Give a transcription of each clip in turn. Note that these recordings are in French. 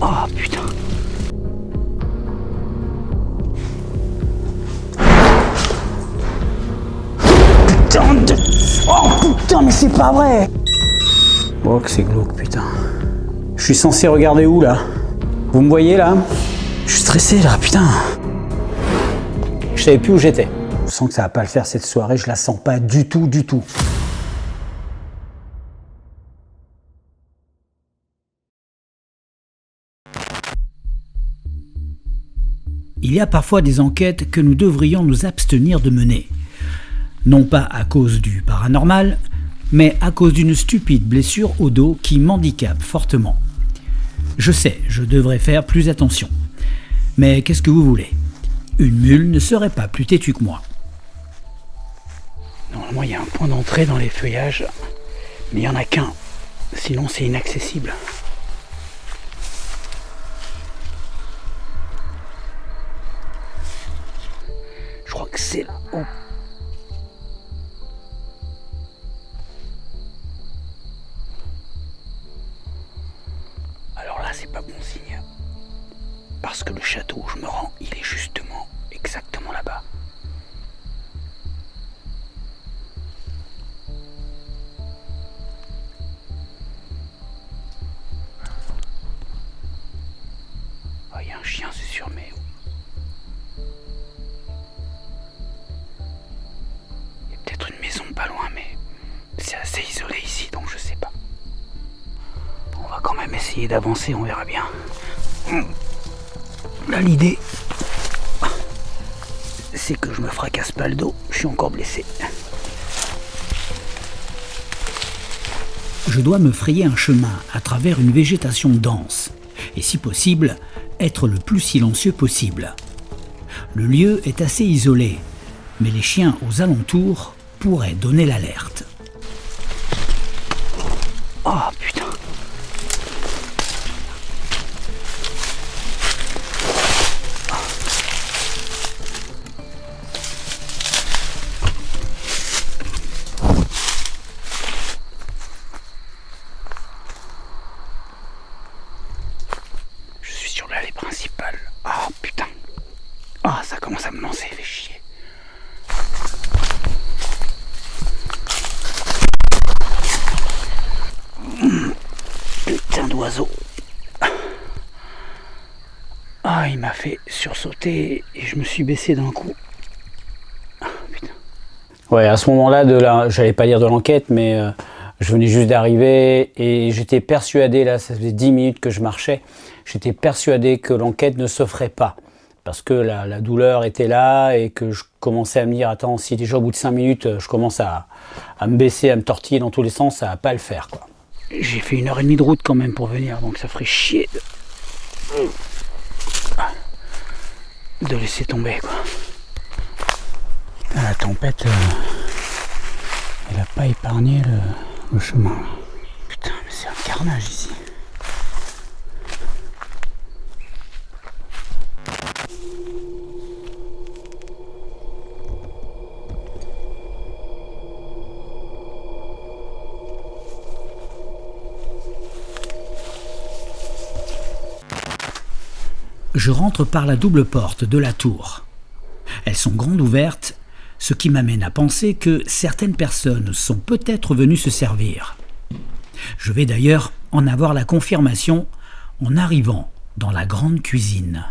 Oh putain. Putain de... Oh putain, mais c'est pas vrai. Oh que c'est glauque, putain. Je suis censé regarder où là? Vous me voyez là? Je suis stressé là, putain. Je savais plus où j'étais. Je sens que ça va pas le faire cette soirée, je la sens pas du tout, du tout. Il y a parfois des enquêtes que nous devrions nous abstenir de mener. Non pas à cause du paranormal, mais à cause d'une stupide blessure au dos qui m'handicape fortement. Je sais, je devrais faire plus attention. Mais qu'est-ce que vous voulez? Une mule ne serait pas plus têtue que moi. Normalement, il y a un point d'entrée dans les feuillages, mais il n'y en a qu'un. Sinon, c'est inaccessible. Je crois que c'est là. Oh. Alors là, c'est pas bon signe. Parce que le château où je me rends, il est justement exactement là-bas. Oh, il y a un chien, c'est sûr, mais... Il y a peut-être une maison pas loin, mais c'est assez isolé ici, donc je sais pas. On va quand même essayer d'avancer, on verra bien. Là, l'idée, c'est que je me fracasse pas le dos, je suis encore blessé. Je dois me frayer un chemin à travers une végétation dense, et si possible, être le plus silencieux possible. Le lieu est assez isolé, mais les chiens aux alentours pourraient donner l'alerte. Oh putain. Je suis sur l'allée principale. Oh putain. Ah, ça commence à me lancer, fait chier. Putain d'oiseau. Ah, il m'a fait sursauter et je me suis baissé d'un coup. Ah, putain. Ouais, à ce moment-là, j'allais pas dire de l'enquête, mais je venais juste d'arriver et j'étais persuadé, là, ça faisait 10 minutes que je marchais, j'étais persuadé que l'enquête ne se ferait pas. Parce que la douleur était là et que je commençais à me dire, attends, si déjà au bout de 5 minutes, je commence à me baisser, à me tortiller dans tous les sens, ça va pas le faire, quoi. J'ai fait 1h30 de route quand même pour venir, donc ça ferait chier de laisser tomber, quoi. La tempête, elle a pas épargné le chemin. Putain, mais c'est un carnage ici. Je rentre par la double porte de la tour. Elles sont grandes ouvertes, ce qui m'amène à penser que certaines personnes sont peut-être venues se servir. Je vais d'ailleurs en avoir la confirmation en arrivant dans la grande cuisine.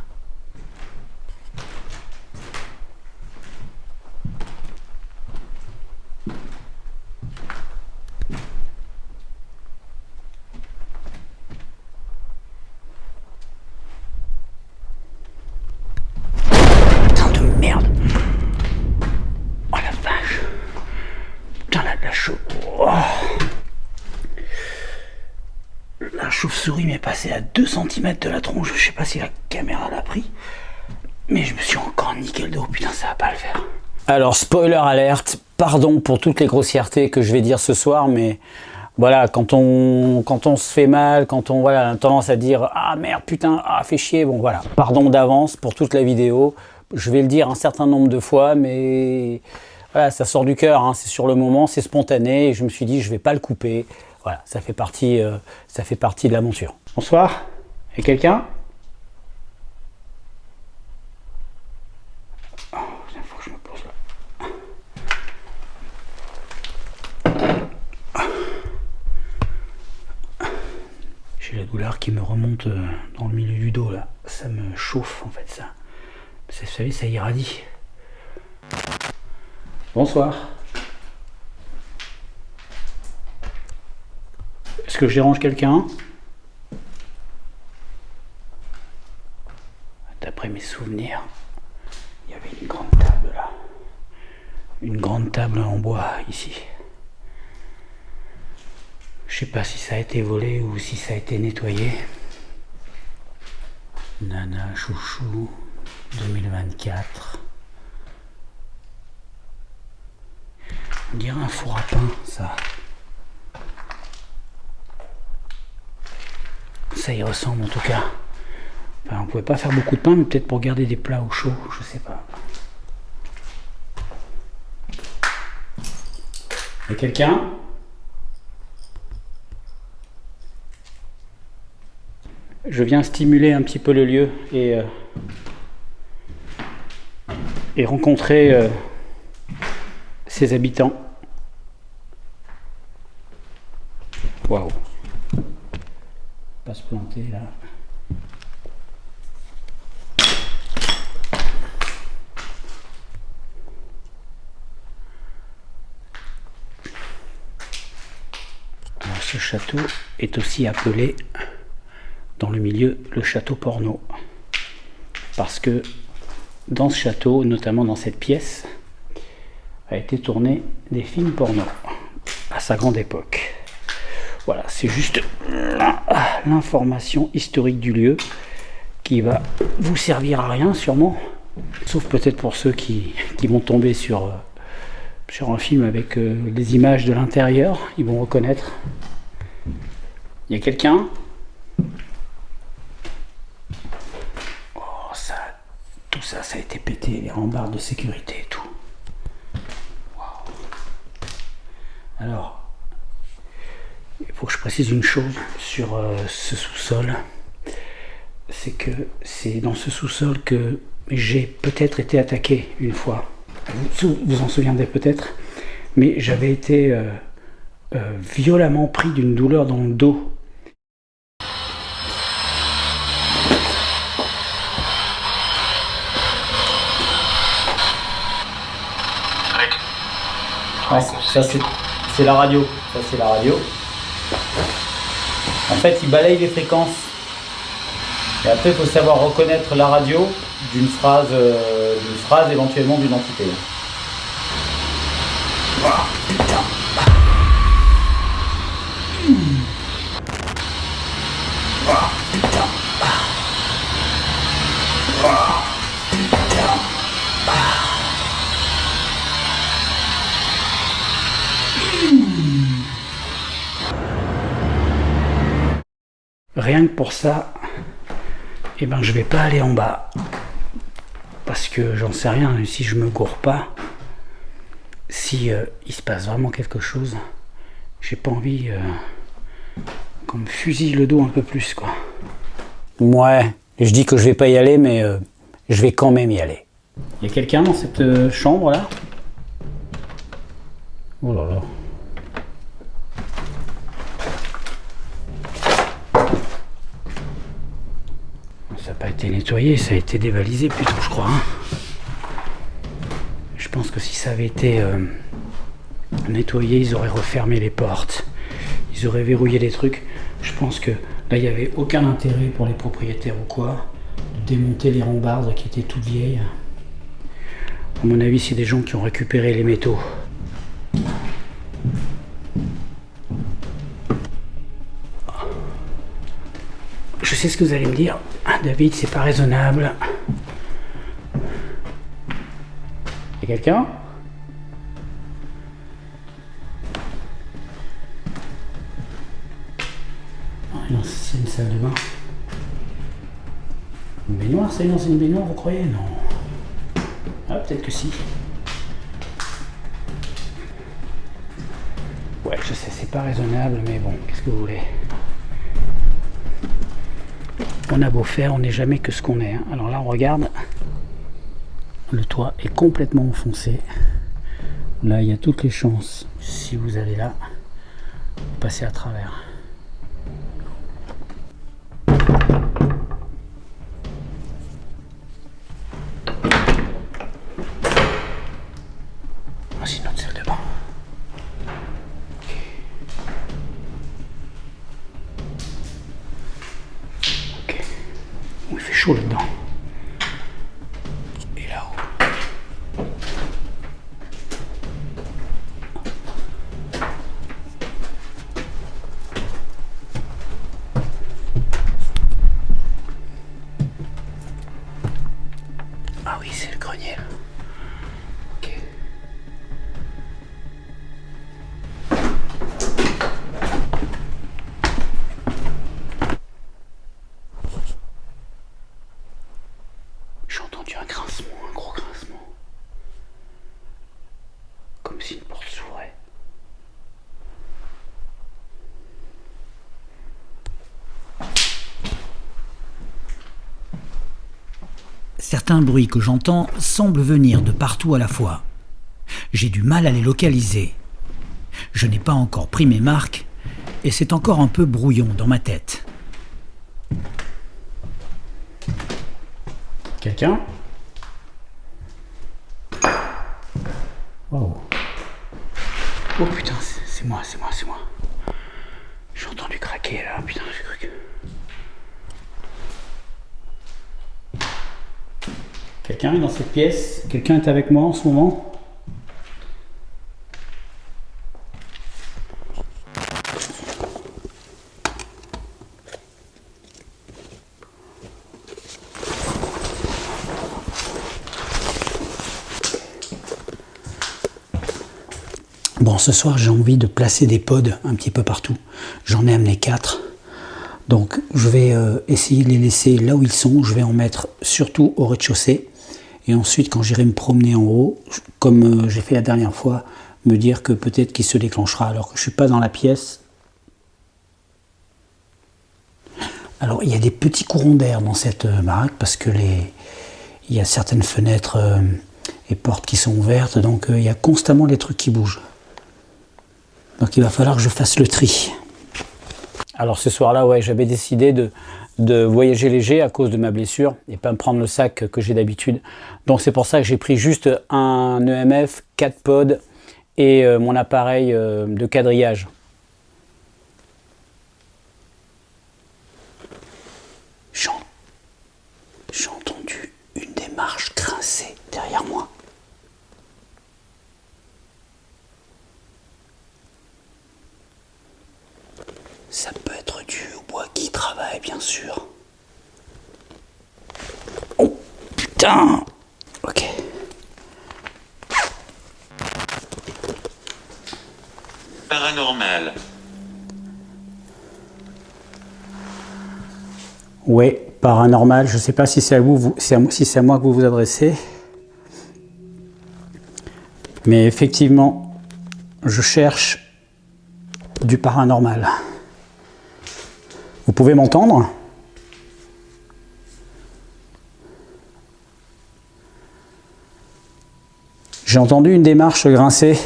La chauve-souris m'est passée à 2 cm de la tronche, je sais pas si la caméra l'a pris, mais je me suis encore niqué le dos, putain ça va pas le faire. Alors spoiler alerte, pardon pour toutes les grossièretés que je vais dire ce soir, mais voilà, quand on se fait mal, quand on a tendance à dire « Ah merde, putain, ah fait chier », bon voilà, pardon d'avance pour toute la vidéo, je vais le dire un certain nombre de fois, mais voilà, ça sort du cœur, hein, c'est sur le moment, c'est spontané, et je me suis dit je vais pas le couper. Voilà, ça fait partie de l'aventure. Bonsoir. Et quelqu'un? Oh, il faut que je me pose là. J'ai la douleur qui me remonte dans le milieu du dos là. Ça me chauffe en fait ça. Vous savez, ça irradie. Bonsoir. Est-ce que je dérange quelqu'un? D'après mes souvenirs, il y avait une grande table là. Une grande table en bois ici. Je sais pas si ça a été volé ou si ça a été nettoyé. Nana chouchou 2024. On dirait un four à pain ça. Ça y ressemble en tout cas. Enfin, on pouvait pas faire beaucoup de pain, mais peut-être pour garder des plats au chaud, je sais pas. Et quelqu'un? Je viens stimuler un petit peu le lieu et rencontrer ses habitants. Waouh! Pas se planter là. Alors, ce château est aussi appelé dans le milieu le château porno, parce que dans ce château, notamment dans cette pièce, a été tourné des films porno à sa grande époque. Voilà, c'est juste l'information historique du lieu qui va vous servir à rien sûrement, sauf peut-être pour ceux qui vont tomber sur un film avec les images de l'intérieur, ils vont reconnaître. Il y a quelqu'un? Oh, tout ça a été pété, les rambardes de sécurité et tout. Wow. Alors, il faut que je précise une chose sur ce sous-sol. C'est que c'est dans ce sous-sol que j'ai peut-être été attaqué une fois. Vous en souviendrez peut-être, mais j'avais été violemment pris d'une douleur dans le dos. Ouais, ça c'est la radio. Ça c'est la radio. En fait, il balaye les fréquences. Et après, il faut savoir reconnaître la radio d'une phrase éventuellement d'une entité. Oh, putain. Oh, putain. Oh, putain. Rien que pour ça, eh ben, je vais pas aller en bas. Parce que j'en sais rien, si je me gourre pas, si il se passe vraiment quelque chose, j'ai pas envie qu'on me fusille le dos un peu plus, quoi. Ouais, je dis que je vais pas y aller, mais je vais quand même y aller. Il y a quelqu'un dans cette chambre là? Oh là là. Ça n'a pas été nettoyé, ça a été dévalisé plutôt, je crois. Je pense que si ça avait été nettoyé, ils auraient refermé les portes. Ils auraient verrouillé les trucs. Je pense que là, il n'y avait aucun intérêt pour les propriétaires ou quoi de démonter les rambardes qui étaient toutes vieilles. À mon avis, c'est des gens qui ont récupéré les métaux. Je sais ce que vous allez me dire. David, c'est pas raisonnable. Il y a quelqu'un? Non, c'est une salle de bain. Une baignoire, c'est une baignoire, vous croyez? Non. Ah, peut-être que si. Ouais, je sais, c'est pas raisonnable, mais bon, qu'est-ce que vous voulez? On a beau faire, on n'est jamais que ce qu'on est. Hein. Alors là, on regarde. Le toit est complètement enfoncé. Là, il y a toutes les chances, si vous allez là, de passer à travers. Ah, c'est notre salle de bain. Ok. Oh, il fait chaud là-dedans. Et là-haut. Ah oui, c'est le grenier là. Ok. J'ai entendu un grincement, un gros grincement. Comme si une porte s'ouvrait. Certains bruits que j'entends semblent venir de partout à la fois. J'ai du mal à les localiser. Je n'ai pas encore pris mes marques et c'est encore un peu brouillon dans ma tête. Quelqu'un? Oh. Oh putain, c'est moi. J'ai entendu craquer là, putain, j'ai cru que... Quelqu'un est dans cette pièce? Quelqu'un est avec moi en ce moment? Bon, ce soir, j'ai envie de placer des pods un petit peu partout. J'en ai amené 4. Donc, je vais essayer de les laisser là où ils sont. Je vais en mettre surtout au rez-de-chaussée. Et ensuite, quand j'irai me promener en haut, comme j'ai fait la dernière fois, me dire que peut-être qu'il se déclenchera alors que je ne suis pas dans la pièce. Alors, il y a des petits courants d'air dans cette baraque parce que il y a certaines fenêtres et portes qui sont ouvertes. Donc, il y a constamment des trucs qui bougent. Donc il va falloir que je fasse le tri. Alors ce soir-là, ouais, j'avais décidé de voyager léger à cause de ma blessure et pas me prendre le sac que j'ai d'habitude. Donc c'est pour ça que j'ai pris juste un EMF, 4 pods et mon appareil de quadrillage. J'ai entendu une démarche grincer derrière moi. Ça peut être dû au bois qui travaille, bien sûr. Oh, putain! Ok. Paranormal. Ouais, paranormal. Je sais pas si c'est à vous, si c'est à moi que vous vous adressez. Mais effectivement, je cherche du paranormal. Vous pouvez m'entendre? J'ai entendu une démarche grincer.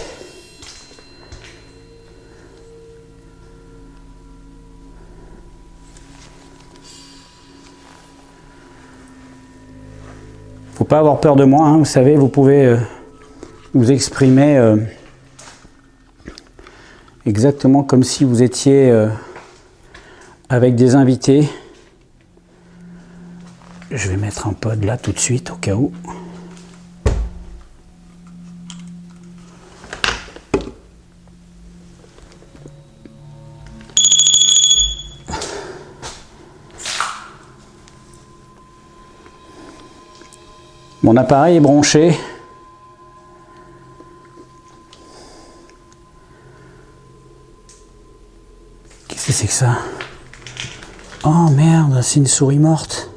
Faut pas avoir peur de moi, hein, vous savez, vous pouvez vous exprimer exactement comme si vous étiez avec des invités. Je vais mettre un pod là tout de suite au cas où. Mon appareil est branché. Qu'est-ce que c'est que ça? Oh merde, c'est une souris morte.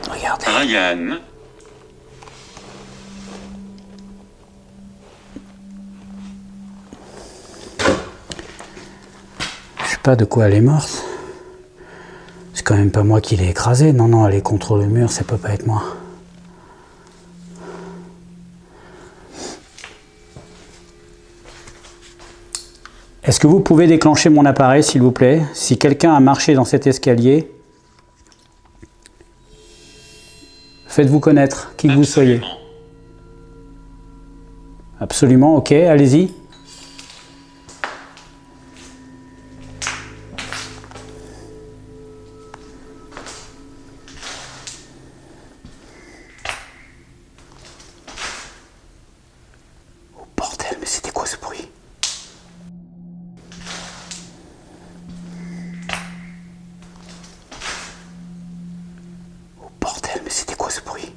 Regardez. Ryan. pas de quoi elle est morte. C'est quand même pas moi qui l'ai écrasée. Non, non, elle est contre le mur, ça peut pas être moi. Est-ce que vous pouvez déclencher mon appareil, s'il vous plaît? Si quelqu'un a marché dans cet escalier, faites-vous connaître, qui que vous soyez. Absolument, ok, allez-y. Oh bordel, mais c'était quoi ce bruit? Oh bordel, mais c'était quoi ce bruit?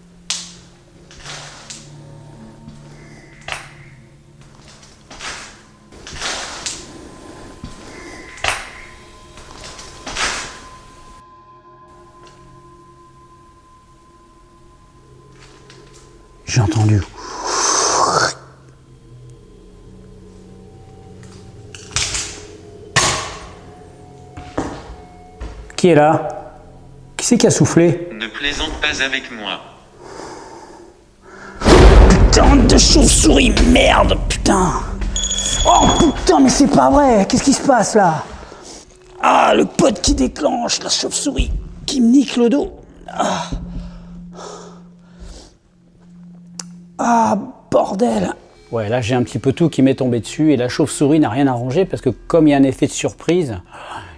J'ai entendu. Qui est là? Qui c'est qui a soufflé? Ne plaisante pas avec moi. Putain de chauve-souris, merde, putain. Oh putain, mais c'est pas vrai. Qu'est-ce qui se passe là? Ah, le pote qui déclenche, la chauve-souris qui me nique le dos. Ah, bordel. Ouais, là j'ai un petit peu tout qui m'est tombé dessus et la chauve-souris n'a rien arrangé parce que comme il y a un effet de surprise,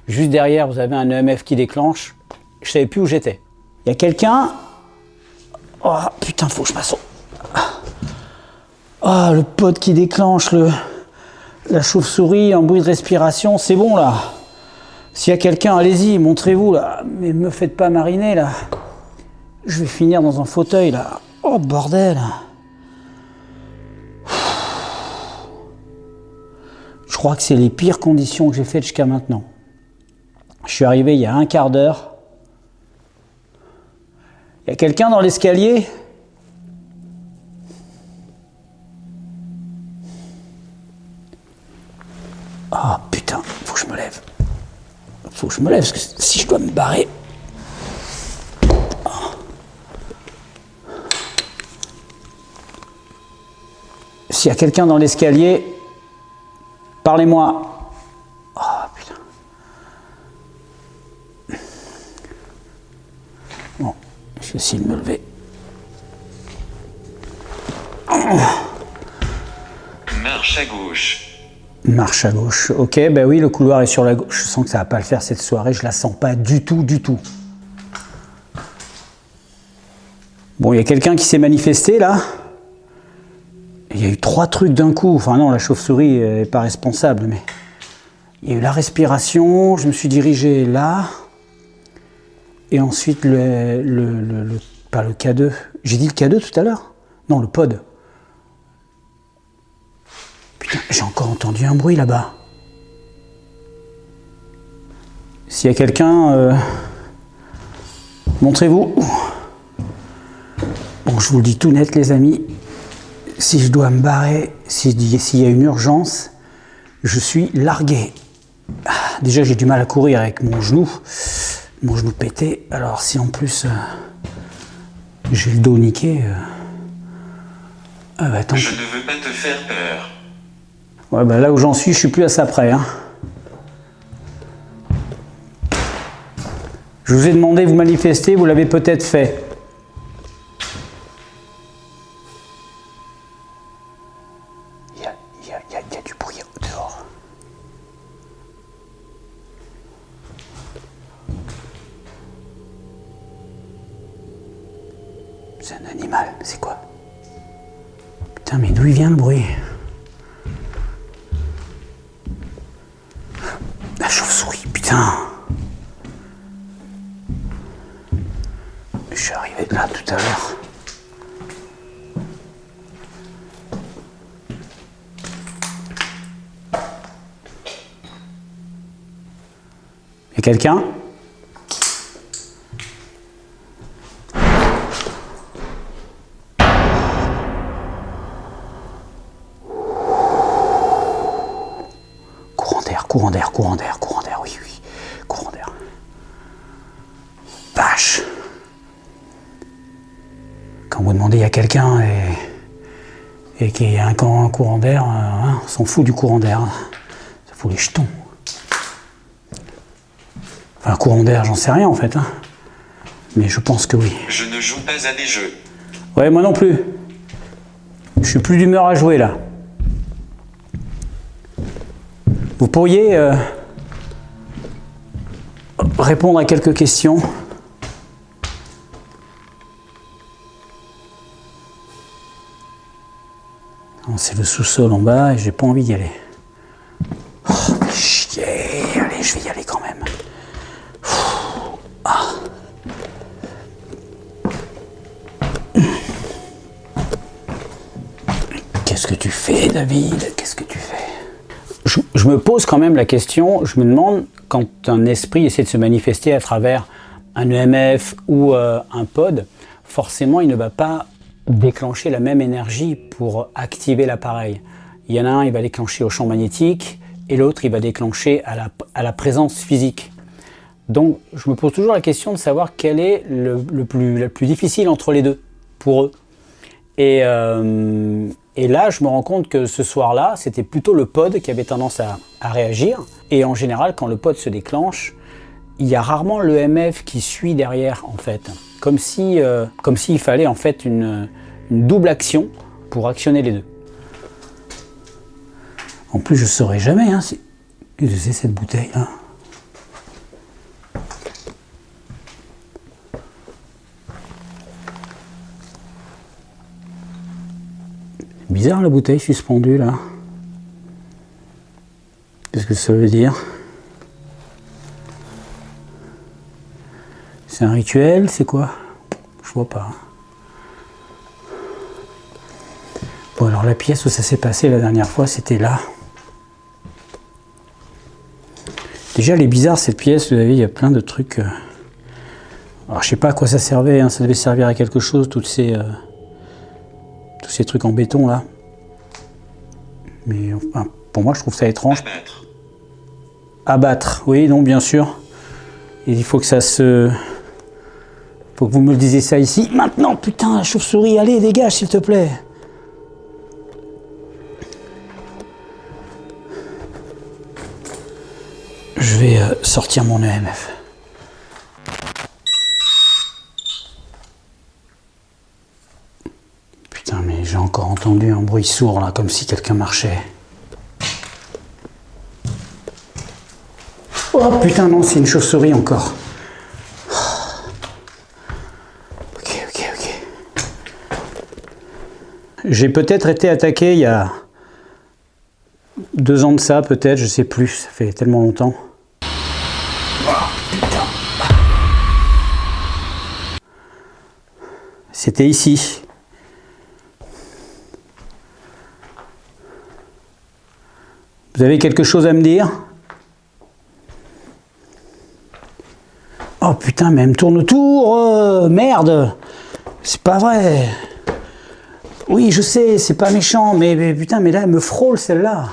juste derrière vous avez un EMF qui déclenche, je savais plus où j'étais. Il y a quelqu'un... Oh putain, faut que je m'assoie. Ah, le pote qui déclenche la chauve-souris en bruit de respiration, c'est bon là. S'il y a quelqu'un, allez-y, montrez-vous là. Mais me faites pas mariner là. Je vais finir dans un fauteuil là. Oh bordel. Je crois que c'est les pires conditions que j'ai faites jusqu'à maintenant. Je suis arrivé il y a un quart d'heure. Il y a quelqu'un dans l'escalier? Ah putain, faut que je me lève. Faut que je me lève, parce que si je dois me barrer... S'il y a quelqu'un dans l'escalier, parlez-moi. Oh putain. Bon, je vais essayer de me lever. Marche à gauche. Marche à gauche. Ok, ben oui, le couloir est sur la gauche. Je sens que ça va pas le faire cette soirée. Je la sens pas du tout, du tout. Bon, il y a quelqu'un qui s'est manifesté là. Il y a eu 3 trucs d'un coup. Enfin non, la chauve-souris n'est pas responsable, mais il y a eu la respiration. Je me suis dirigé là. Et ensuite pas le K2. J'ai dit le K2 tout à l'heure? Non, le pod. Putain, j'ai encore entendu un bruit là-bas. S'il y a quelqu'un, montrez-vous. Bon, je vous le dis tout net, les amis. Si je dois me barrer, s'il y a une urgence, je suis largué. Déjà, j'ai du mal à courir avec mon genou pété. Alors, si en plus j'ai le dos niqué, bah, attends. Je ne veux pas te faire peur. Ouais, bah là où j'en suis, je suis plus à ça près. Hein. Je vous ai demandé de vous manifester, vous l'avez peut-être fait. Il y a du bruit dehors. C'est un animal, c'est quoi? Putain, mais d'où il vient le bruit? La chauve-souris, putain. Je suis arrivé de là tout à l'heure. Il y a quelqu'un? Courant d'air, oui. vous demandez, il y a quelqu'un et qu'il y a un courant d'air, hein, on s'en fout du courant d'air. Ça fout les jetons. Enfin, un courant d'air, j'en sais rien en fait. Hein. Mais je pense que oui. Je ne joue pas à des jeux. Ouais, moi non plus. Je suis plus d'humeur à jouer là. Vous pourriez répondre à quelques questions. C'est le sous-sol en bas et j'ai pas envie d'y aller. Oh, chier. Allez, je vais y aller quand même. Ah. Qu'est-ce que tu fais, David? Qu'est-ce que tu fais? Je me pose quand même la question, je me demande, quand un esprit essaie de se manifester à travers un EMF ou un pod, forcément il ne va pas déclencher la même énergie pour activer l'appareil. Il y en a un, il va déclencher au champ magnétique, et l'autre, il va déclencher à la présence physique. Donc, je me pose toujours la question de savoir quel est le plus difficile entre les deux, pour eux. Et là, je me rends compte que ce soir-là, c'était plutôt le pod qui avait tendance à réagir. Et en général, quand le pod se déclenche, il y a rarement l'EMF qui suit derrière, en fait. Comme s'il fallait en fait une double action pour actionner les deux. En plus, je ne saurais jamais, hein, si... Qu'est-ce que c'est cette bouteille là? Bizarre la bouteille suspendue là. Qu'est-ce que ça veut dire? C'est un rituel? C'est quoi? Je vois pas. Bon alors la pièce où ça s'est passé la dernière fois, c'était là. Déjà elle est bizarre cette pièce, vous avez, il y a plein de trucs. Alors je sais pas à quoi ça servait, hein. Ça devait servir à quelque chose, tous ces trucs en béton là. Mais enfin, pour moi je trouve ça étrange. Abattre. Abattre, oui, non, bien sûr. Et il faut que ça se... Faut que vous me le disiez ça ici. Maintenant, putain, la chauve-souris, allez, dégage s'il te plaît. Je vais sortir mon EMF. Putain, mais j'ai encore entendu un bruit sourd là, comme si quelqu'un marchait. Oh putain, non, c'est une chauve-souris encore. Ok. J'ai peut-être été attaqué il y a 2 ans de ça, peut-être, je sais plus, ça fait tellement longtemps. Oh, putain. C'était ici. Vous avez quelque chose à me dire? Oh putain, mais elle me tourne autour, merde! C'est pas vrai! Oui, je sais, c'est pas méchant, mais putain, mais là, elle me frôle celle-là!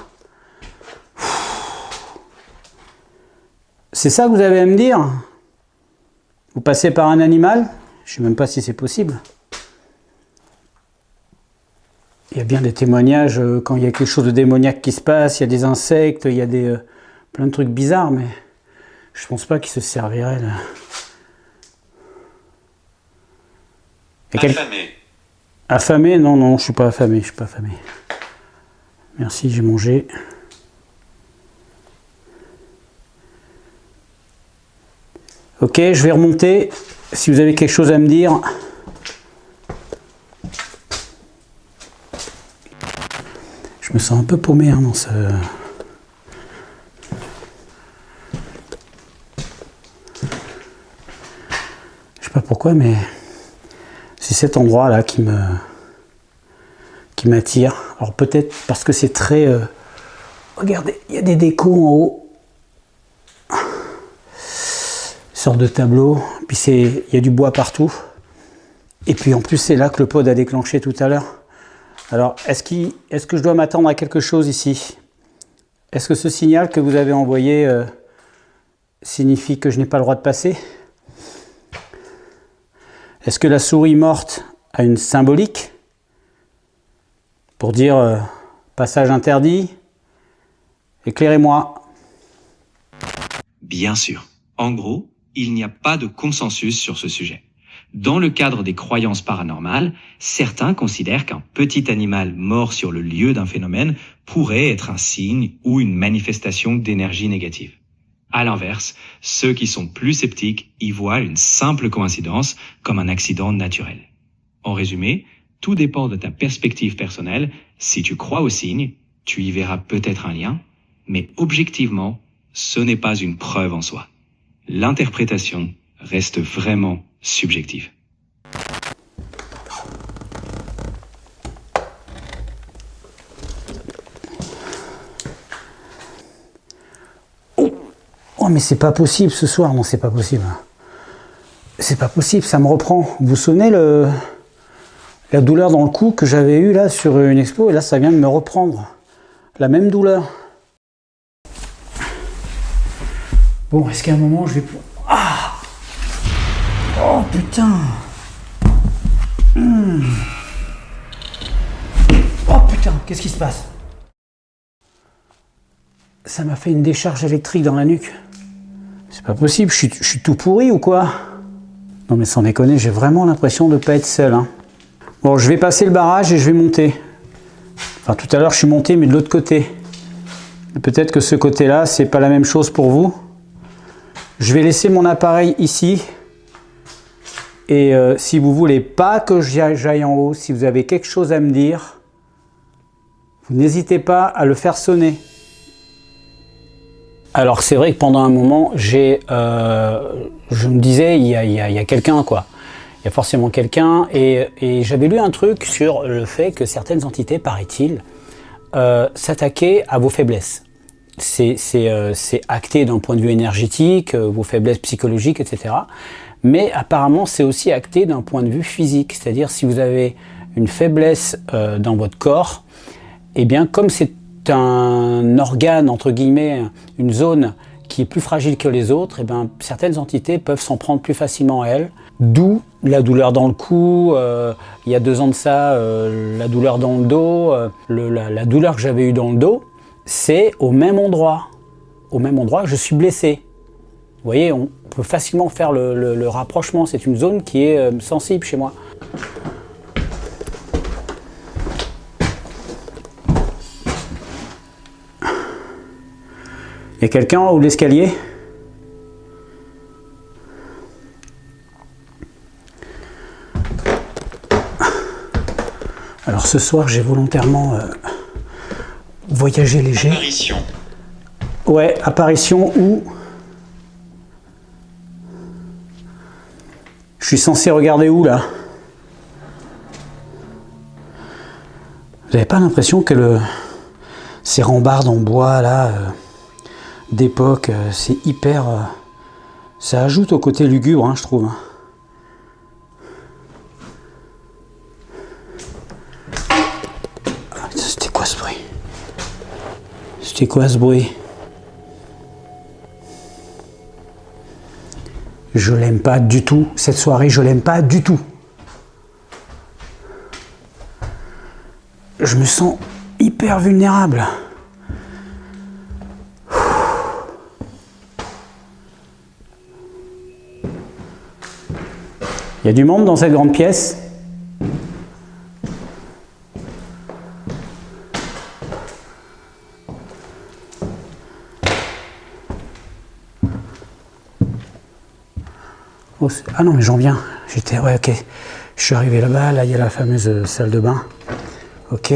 C'est ça que vous avez à me dire? Vous passez par un animal? Je sais même pas si c'est possible. Il y a bien des témoignages quand il y a quelque chose de démoniaque qui se passe, il y a des insectes, il y a plein de trucs bizarres, mais je pense pas qu'ils se serviraient de... Affamé. Affamé? Non, je suis pas affamé, Merci, j'ai mangé. Ok, je vais remonter. Si vous avez quelque chose à me dire. Je me sens un peu paumé hein, dans ce... Je sais pas pourquoi, mais c'est cet endroit-là qui m'attire. Alors peut-être parce que c'est très... Regardez, il y a des décos en haut. Sorte de tableau, puis il y a du bois partout, et puis en plus c'est là que le pod a déclenché tout à l'heure. Alors est-ce que je dois m'attendre à quelque chose ici? Est-ce que ce signal que vous avez envoyé signifie que je n'ai pas le droit de passer? Est-ce que la souris morte à une symbolique pour dire passage interdit, éclairez-moi. Bien sûr. En gros, il n'y a pas de consensus sur ce sujet. Dans le cadre des croyances paranormales, certains considèrent qu'un petit animal mort sur le lieu d'un phénomène pourrait être un signe ou une manifestation d'énergie négative. À l'inverse, ceux qui sont plus sceptiques y voient une simple coïncidence comme un accident naturel. En résumé, tout dépend de ta perspective personnelle. Si tu crois aux signes, tu y verras peut-être un lien, mais objectivement, ce n'est pas une preuve en soi. L'interprétation reste vraiment subjective. Oh mais c'est pas possible ce soir, non c'est pas possible. C'est pas possible, ça me reprend. Vous vous souvenez la douleur dans le cou que j'avais eue là sur une expo, et là ça vient de me reprendre. La même douleur. Bon, est-ce qu'à un moment je vais... Ah oh putain Oh putain, qu'est-ce qui se passe? Ça m'a fait une décharge électrique dans la nuque. C'est pas possible, je suis tout pourri ou quoi? Non mais sans déconner, j'ai vraiment l'impression de pas être seul. Hein. Bon, je vais passer le barrage et je vais monter. Enfin, tout à l'heure je suis monté, mais de l'autre côté. Peut-être que ce côté-là, c'est pas la même chose pour vous. Je vais laisser mon appareil ici. Et si vous voulez pas que j'aille en haut, si vous avez quelque chose à me dire, vous n'hésitez pas à le faire sonner. Alors c'est vrai que pendant un moment, je me disais, il y a quelqu'un quoi. Il y a forcément quelqu'un. Et j'avais lu un truc sur le fait que certaines entités, paraît-il, s'attaquaient à vos faiblesses. C'est acté d'un point de vue énergétique, vos faiblesses psychologiques, etc. Mais apparemment, c'est aussi acté d'un point de vue physique. C'est-à-dire, si vous avez une faiblesse dans votre corps, eh bien, comme c'est un organe, entre guillemets, une zone qui est plus fragile que les autres, eh bien, certaines entités peuvent s'en prendre plus facilement à elles. D'où la douleur dans le cou, il y a 2 ans de ça, la douleur dans le dos, la douleur que j'avais eue dans le dos, c'est au même endroit. Au même endroit, je suis blessé. Vous voyez, on peut facilement faire le rapprochement. C'est une zone qui est sensible chez moi. Il y a quelqu'un en haut de l'escalier? Alors ce soir, j'ai volontairement voyagé léger. Apparition. Ouais, apparition où je suis censé regarder où là? Vous n'avez pas l'impression que ces rambardes en bois là d'époque, c'est hyper... ça ajoute au côté lugubre, hein, je trouve. Ah, c'était quoi ce bruit? C'était quoi ce bruit? Je l'aime pas du tout. Cette soirée, je l'aime pas du tout. Je me sens hyper vulnérable. Il y a du monde dans cette grande pièce. Oh, ah non, mais j'en viens. Ouais, ok. Je suis arrivé là-bas. Là, il y a la fameuse salle de bain. Ok.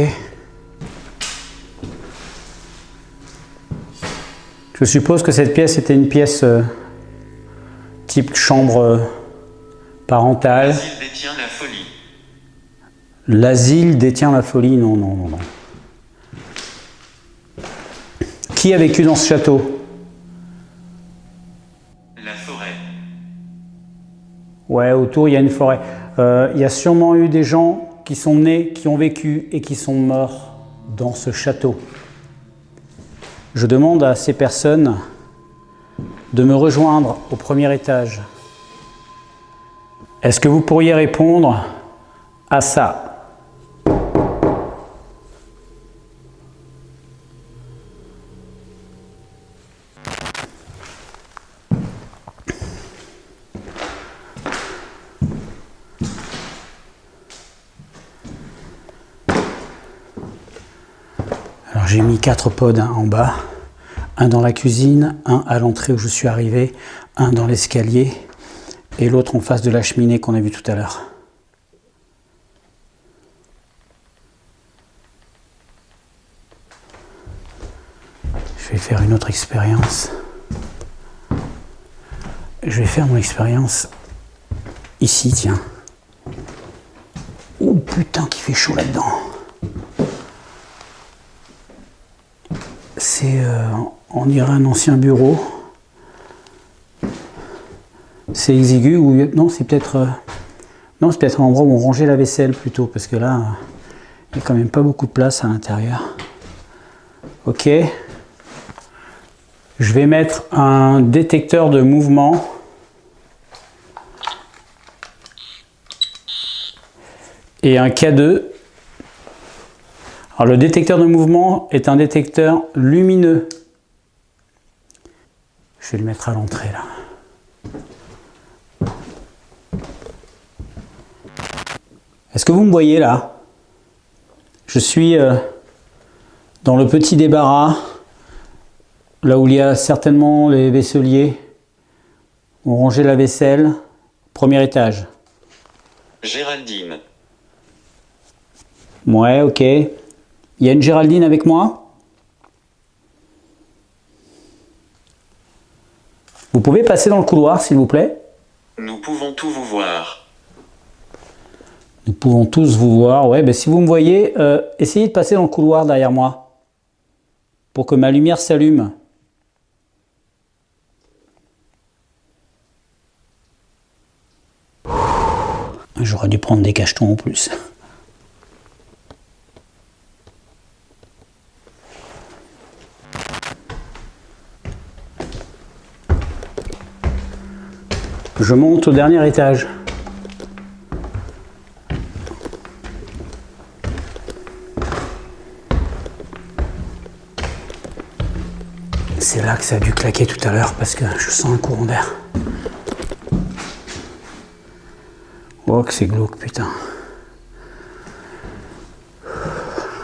Je suppose que cette pièce était une pièce type chambre parentale. L'asile détient la folie. L'asile détient la folie. Non, non, non, non. Qui a vécu dans ce château? La forêt. Ouais, autour, il y a une forêt. Il y a sûrement eu des gens qui sont nés, qui ont vécu et qui sont morts dans ce château. Je demande à ces personnes de me rejoindre au premier étage. Est-ce que vous pourriez répondre à ça. Alors j'ai mis 4 pods en bas, un dans la cuisine, un à l'entrée où je suis arrivé, un dans l'escalier et l'autre en face de la cheminée qu'on a vu tout à l'heure. Je vais faire une autre expérience. Je vais faire mon expérience ici, tiens. Oh putain qu'il fait chaud là-dedans. C'est, on dirait un ancien bureau. C'est exigu ou non, c'est peut-être non, c'est peut-être un endroit où on rangeait la vaisselle plutôt, parce que là, il n'y a quand même pas beaucoup de place à l'intérieur. Ok. Je vais mettre un détecteur de mouvement. Et un K2. Alors le détecteur de mouvement est un détecteur lumineux. Je vais le mettre à l'entrée là. Est-ce que vous me voyez là? Je suis dans le petit débarras, là où il y a certainement les vaisseliers. On rangeait la vaisselle, premier étage. Géraldine. Ouais, ok. Il y a une Géraldine avec moi? Vous pouvez passer dans le couloir, s'il vous plaît? Nous pouvons tout vous voir. Nous pouvons tous vous voir. Ouais, ben si vous me voyez, essayez de passer dans le couloir derrière moi pour que ma lumière s'allume. J'aurais dû prendre des cachetons en plus. Je monte au dernier étage. C'est là que ça a dû claquer tout à l'heure parce que je sens un courant d'air. Oh que c'est glauque, putain.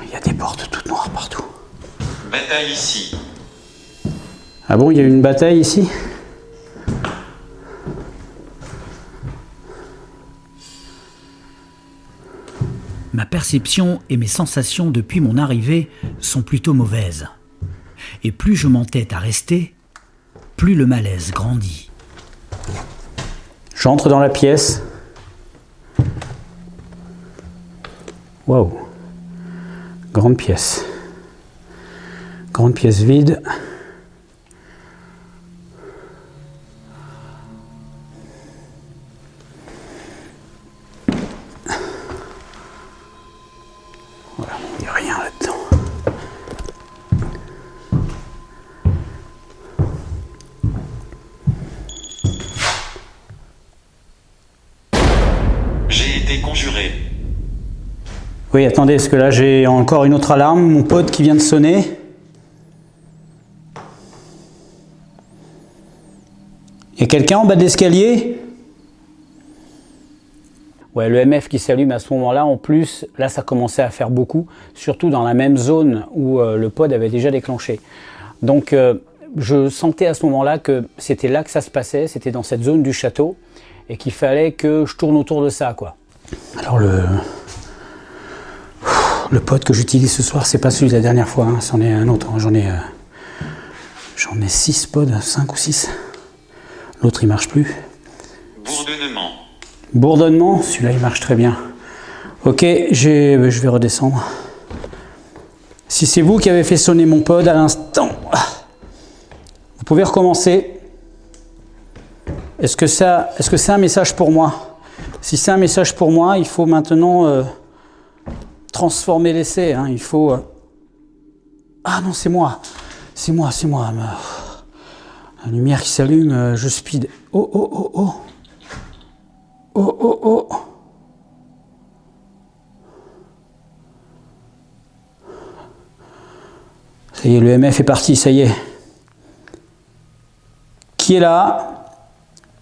Il y a des portes toutes noires partout. Bataille ici. Ah bon, il y a eu une bataille ici? Ma perception et mes sensations depuis mon arrivée sont plutôt mauvaises. Et plus je m'entête à rester, plus le malaise grandit. J'entre dans la pièce. Waouh. Grande pièce. Grande pièce vide. Voilà, il n'y a rien là-dedans. J'ai été conjuré. Oui, attendez, parce que là j'ai encore une autre alarme, mon pote qui vient de sonner. Il y a quelqu'un en bas de l'escalier? Ouais, le MF qui s'allume à ce moment-là, en plus, là ça commençait à faire beaucoup, surtout dans la même zone où le pod avait déjà déclenché. Donc je sentais à ce moment-là que c'était là que ça se passait, c'était dans cette zone du château, et qu'il fallait que je tourne autour de ça, quoi. Alors le pod que j'utilise ce soir, c'est pas celui de la dernière fois, hein. C'en est un autre, hein. J'en ai 6 pods, 5 ou 6. L'autre il marche plus. Bourdonnement. Bourdonnement, celui-là il marche très bien. Ok, je vais redescendre. Si c'est vous qui avez fait sonner mon pod à l'instant, vous pouvez recommencer. Est-ce que c'est un message pour moi? Si c'est un message pour moi, il faut maintenant transformer l'essai. Hein. Il faut... Ah non, c'est moi. C'est moi. La lumière qui s'allume, je speed. Oh. Ça y est, le MF est parti, ça y est. Qui est là?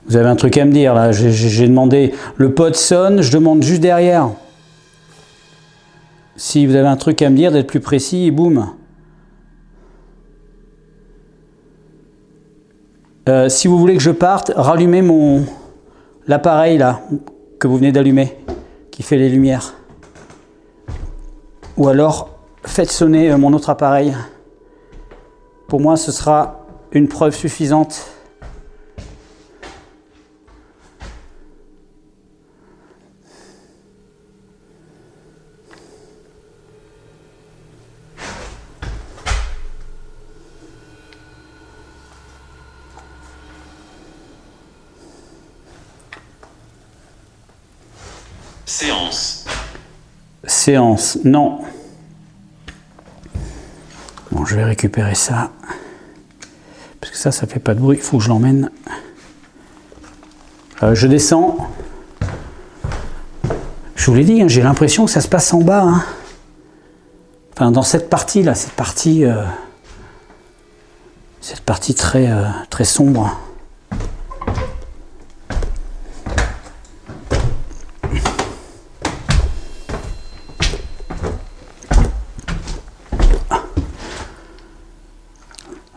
Vous avez un truc à me dire là, j'ai demandé, le pod sonne, je demande juste derrière. Si vous avez un truc à me dire, d'être plus précis, et boum. Si vous voulez que je parte, rallumez l'appareil là, que vous venez d'allumer, qui fait les lumières. Ou alors, faites sonner mon autre appareil. Pour moi, ce sera une preuve suffisante. Séance. Séance, non. Bon, je vais récupérer ça. Parce que ça fait pas de bruit, il faut que je l'emmène. Je descends. Je vous l'ai dit, hein, j'ai l'impression que ça se passe en bas. Hein. Enfin, dans cette partie-là, cette partie très sombre.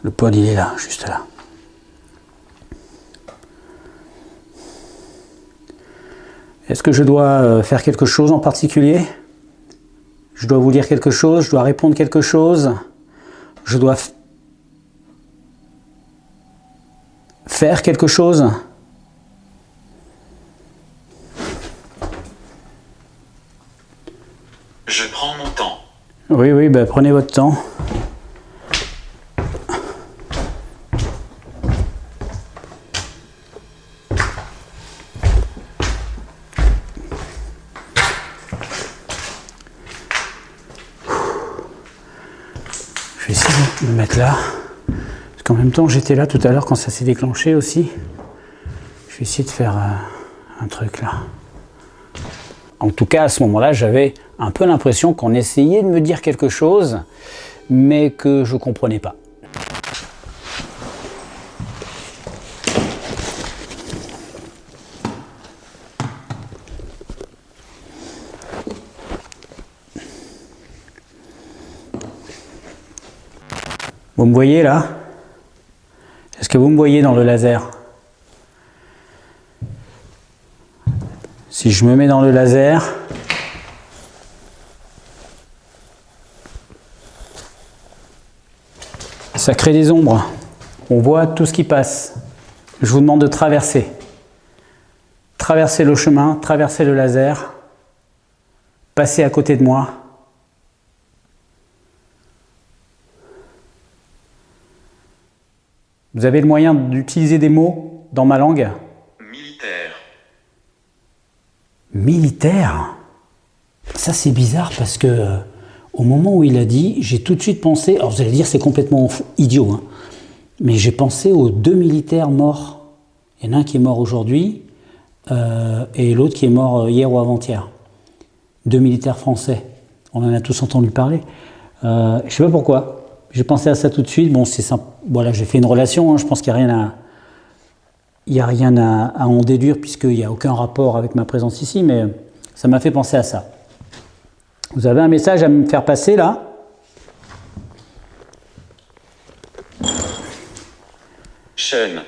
Le pod, il est là, juste là. Est-ce que je dois faire quelque chose en particulier? Je dois vous dire quelque chose? Je dois répondre quelque chose? Je dois faire quelque chose? Je prends mon temps. Oui, bah, prenez votre temps. Je vais essayer de me mettre là. Parce qu'en même temps, j'étais là tout à l'heure quand ça s'est déclenché aussi. Je vais essayer de faire un truc là. En tout cas, à ce moment-là, j'avais un peu l'impression qu'on essayait de me dire quelque chose, mais que je ne comprenais pas. Vous me voyez là? Est-ce que vous me voyez dans le laser? Si je me mets dans le laser, ça crée des ombres. On voit tout ce qui passe. Je vous demande de traverser. Traverser le chemin, traverser le laser, passer à côté de moi. Vous avez le moyen d'utiliser des mots dans ma langue? Militaire. Militaire? Ça c'est bizarre parce que au moment où il a dit, j'ai tout de suite pensé, alors vous allez dire c'est complètement idiot, hein, mais j'ai pensé aux 2 militaires morts. Il y en a un qui est mort aujourd'hui et l'autre qui est mort hier ou avant-hier. 2 militaires français. On en a tous entendu parler. Je ne sais pas pourquoi. J'ai pensé à ça tout de suite. Bon, c'est simple. Voilà, j'ai fait une relation. Hein. Je pense qu'il n'y a rien à en déduire puisqu'il n'y a aucun rapport avec ma présence ici, mais ça m'a fait penser à ça. Vous avez un message à me faire passer là? Sean.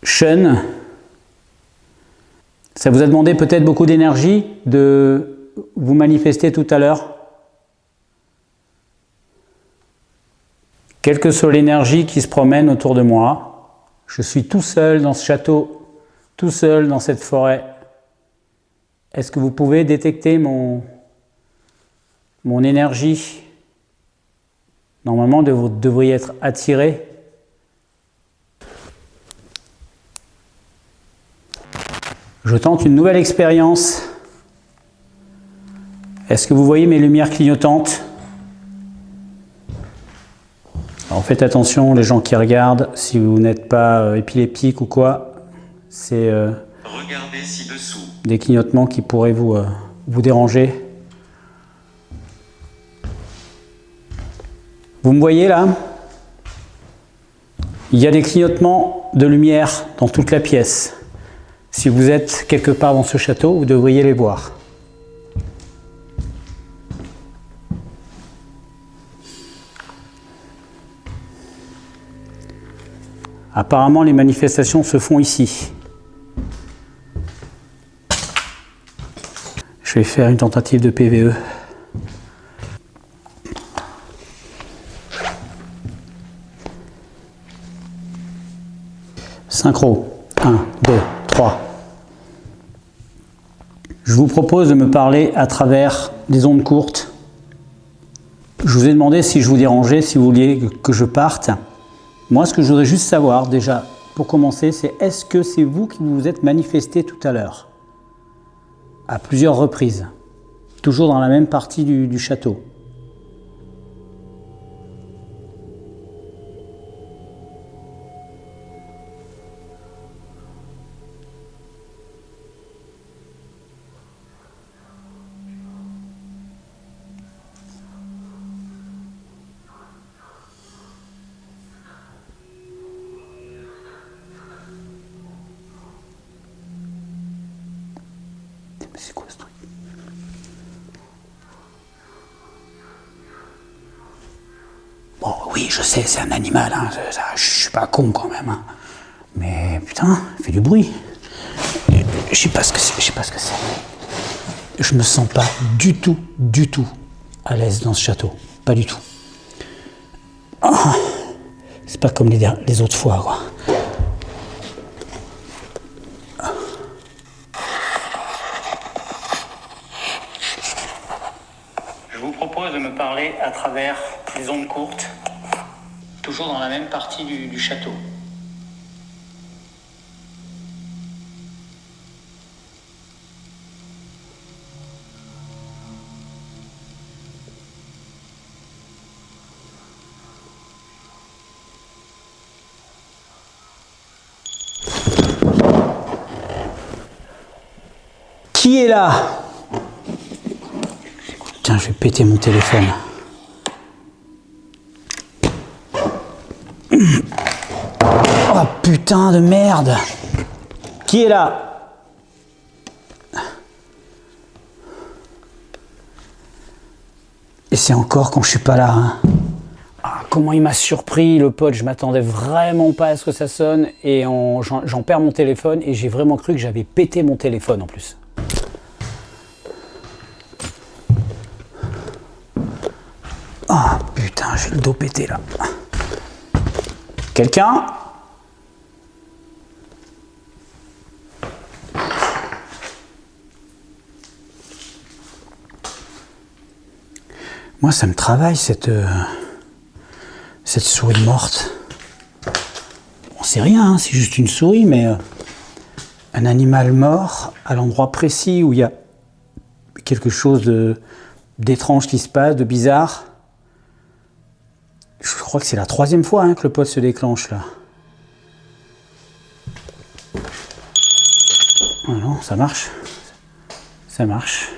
Sean. Ça vous a demandé peut-être beaucoup d'énergie de vous manifester tout à l'heure? Quelle que soit l'énergie qui se promène autour de moi, je suis tout seul dans ce château, tout seul dans cette forêt. Est-ce que vous pouvez détecter mon énergie? Normalement, vous devriez être attiré. Je tente une nouvelle expérience. Est-ce que vous voyez mes lumières clignotantes? Alors faites attention, les gens qui regardent, si vous n'êtes pas épileptique ou quoi, c'est Regardez ci-dessous. des clignotements qui pourraient vous déranger. Vous me voyez là? Il y a des clignotements de lumière dans toute la pièce. Si vous êtes quelque part dans ce château, vous devriez les voir. Apparemment, les manifestations se font ici. Je vais faire une tentative de PVE. Synchro. 1, 2, 3. Je vous propose de me parler à travers des ondes courtes. Je vous ai demandé si je vous dérangeais, si vous vouliez que je parte. Moi, ce que je voudrais juste savoir, déjà, pour commencer, c'est est-ce que c'est vous qui vous êtes manifesté tout à l'heure? À plusieurs reprises. Toujours dans la même partie du château. C'est quoi ce truc? Bon, oui, je sais, c'est un animal, hein, je suis pas con quand même. Hein. Mais putain, il fait du bruit. Je sais pas ce que c'est, Je me sens pas du tout à l'aise dans ce château. Pas du tout. Oh, c'est pas comme les autres fois, quoi. Je vous propose de me parler à travers des ondes courtes, toujours dans la même partie du château. Qui est là? Tiens, je vais péter mon téléphone. Oh putain de merde! Qui est là? Et c'est encore quand je suis pas là. Hein. Ah, comment il m'a surpris le pote, je m'attendais vraiment pas à ce que ça sonne et j'en perds mon téléphone et j'ai vraiment cru que j'avais pété mon téléphone en plus. Ah oh, putain, j'ai le dos pété là. Quelqu'un? Moi, ça me travaille cette souris morte. Bon, c'est rien, hein, c'est juste une souris, mais un animal mort à l'endroit précis où il y a quelque chose d'étrange qui se passe, de bizarre. Je crois que c'est la 3e fois hein, que le pod se déclenche là. Oh non, ça marche. Ça marche.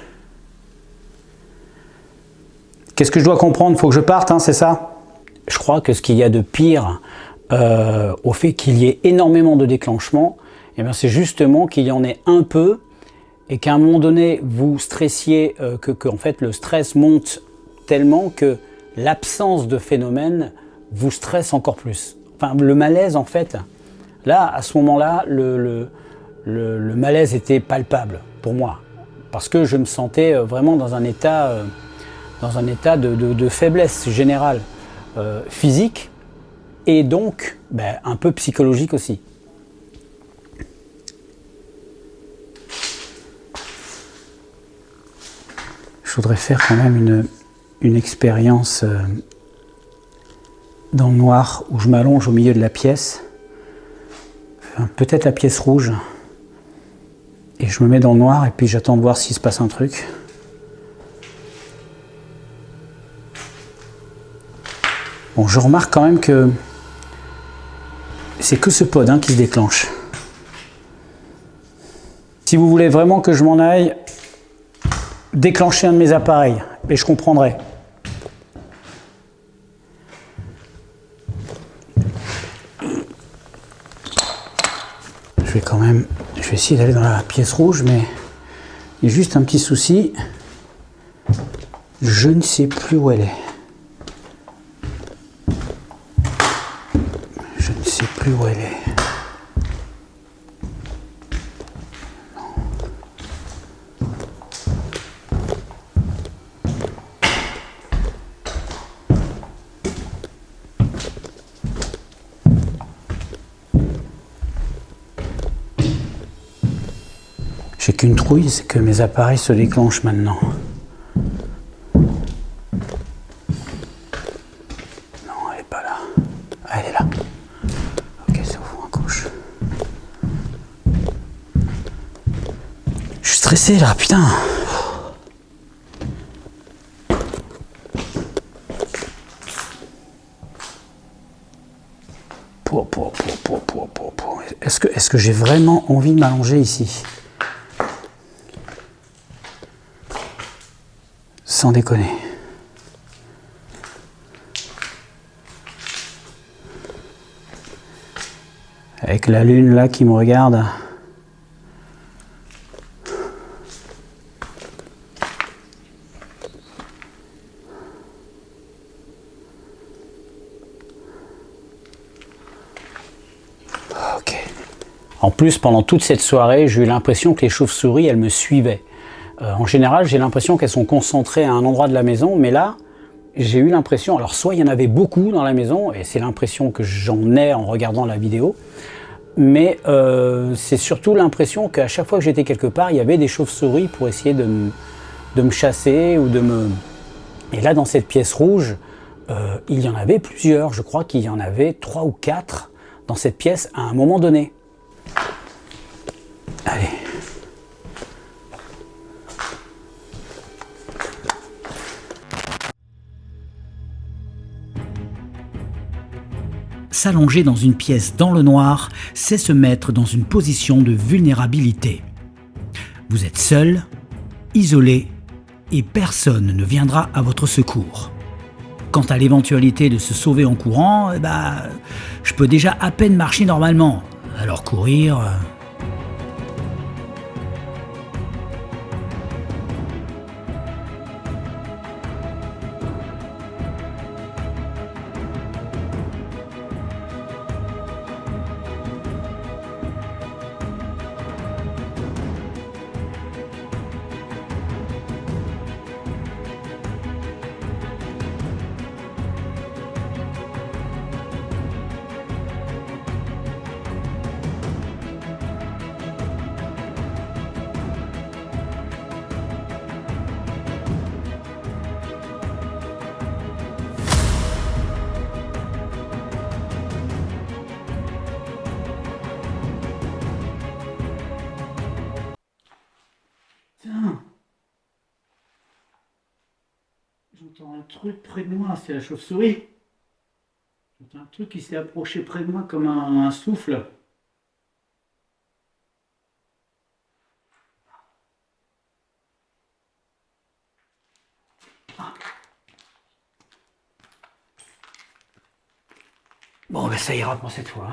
Qu'est-ce que je dois comprendre? Il faut que je parte, hein, c'est ça? Je crois que ce qu'il y a de pire au fait qu'il y ait énormément de déclenchements, eh bien, c'est justement qu'il y en ait un peu et qu'à un moment donné, vous stressiez, que en fait, le stress monte tellement que l'absence de phénomène vous stresse encore plus. Enfin, le malaise, en fait, là, à ce moment-là, le malaise était palpable pour moi. Parce que je me sentais vraiment dans un état de faiblesse générale, physique, et donc un peu psychologique aussi. Je voudrais faire quand même une expérience dans le noir où je m'allonge au milieu de la pièce, peut-être la pièce rouge, et je me mets dans le noir et puis j'attends de voir s'il se passe un truc. Bon, je remarque quand même que c'est que ce pod hein, qui se déclenche. Si vous voulez vraiment que je m'en aille, déclenchez un de mes appareils et je comprendrai. Je vais essayer d'aller dans la pièce rouge, mais il y a juste un petit souci. Je ne sais plus où elle est. Je ne sais plus où elle est. J'ai qu'une trouille, c'est que mes appareils se déclenchent maintenant. Non, elle est pas là. Ah, elle est là. Ok, c'est au fond à gauche. Je suis stressé là, putain. Est-ce que j'ai vraiment envie de m'allonger ici? Sans déconner. Avec la lune là qui me regarde. Ok. En plus, pendant toute cette soirée, j'ai eu l'impression que les chauves-souris, elles me suivaient. En général, j'ai l'impression qu'elles sont concentrées à un endroit de la maison, mais là, j'ai eu l'impression, alors soit il y en avait beaucoup dans la maison, et c'est l'impression que j'en ai en regardant la vidéo, mais c'est surtout l'impression qu'à chaque fois que j'étais quelque part, il y avait des chauves-souris pour essayer de me chasser ou de me... Et là, dans cette pièce rouge, il y en avait plusieurs, je crois qu'il y en avait 3 ou 4 dans cette pièce à un moment donné. Allez. S'allonger dans une pièce dans le noir, c'est se mettre dans une position de vulnérabilité. Vous êtes seul, isolé, et personne ne viendra à votre secours. Quant à l'éventualité de se sauver en courant, je peux déjà à peine marcher normalement. Alors courir... Tiens, j'entends un truc près de moi, c'est la chauve-souris. J'entends un truc qui s'est approché près de moi comme un souffle. Ah. Bon, ça ira pour cette fois.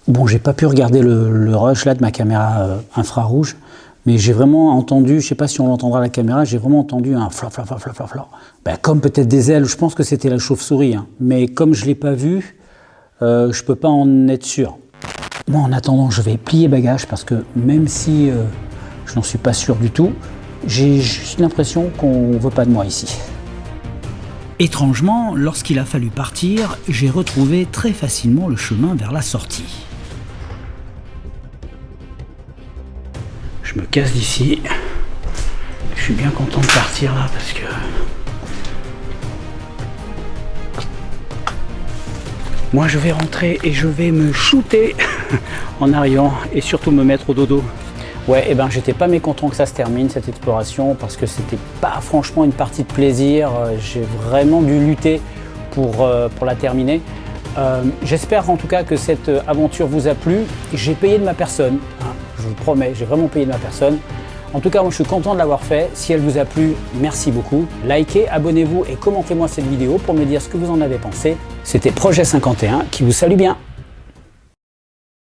Bon, j'ai pas pu regarder le rush là de ma caméra infrarouge, mais j'ai vraiment entendu, je sais pas si on l'entendra à la caméra, j'ai vraiment entendu un flop, flop, flop, flop, flop, flop. Comme peut-être des ailes, je pense que c'était la chauve-souris, hein. Mais comme je l'ai pas vu, je peux pas en être sûr. Moi, en attendant, je vais plier bagages parce que même si je n'en suis pas sûr du tout, j'ai juste l'impression qu'on veut pas de moi ici. Étrangement, lorsqu'il a fallu partir, j'ai retrouvé très facilement le chemin vers la sortie. Je me casse d'ici. Je suis bien content de partir là parce que... Moi je vais rentrer et je vais me shooter en arrivant et surtout me mettre au dodo. Ouais, j'étais pas mécontent que ça se termine cette exploration parce que c'était pas franchement une partie de plaisir. J'ai vraiment dû lutter pour la terminer. J'espère en tout cas que cette aventure vous a plu. J'ai payé de ma personne, hein, je vous promets, j'ai vraiment payé de ma personne. En tout cas, moi je suis content de l'avoir fait. Si elle vous a plu, merci beaucoup. Likez, abonnez-vous et commentez-moi cette vidéo pour me dire ce que vous en avez pensé. C'était Projet 51 qui vous salue bien.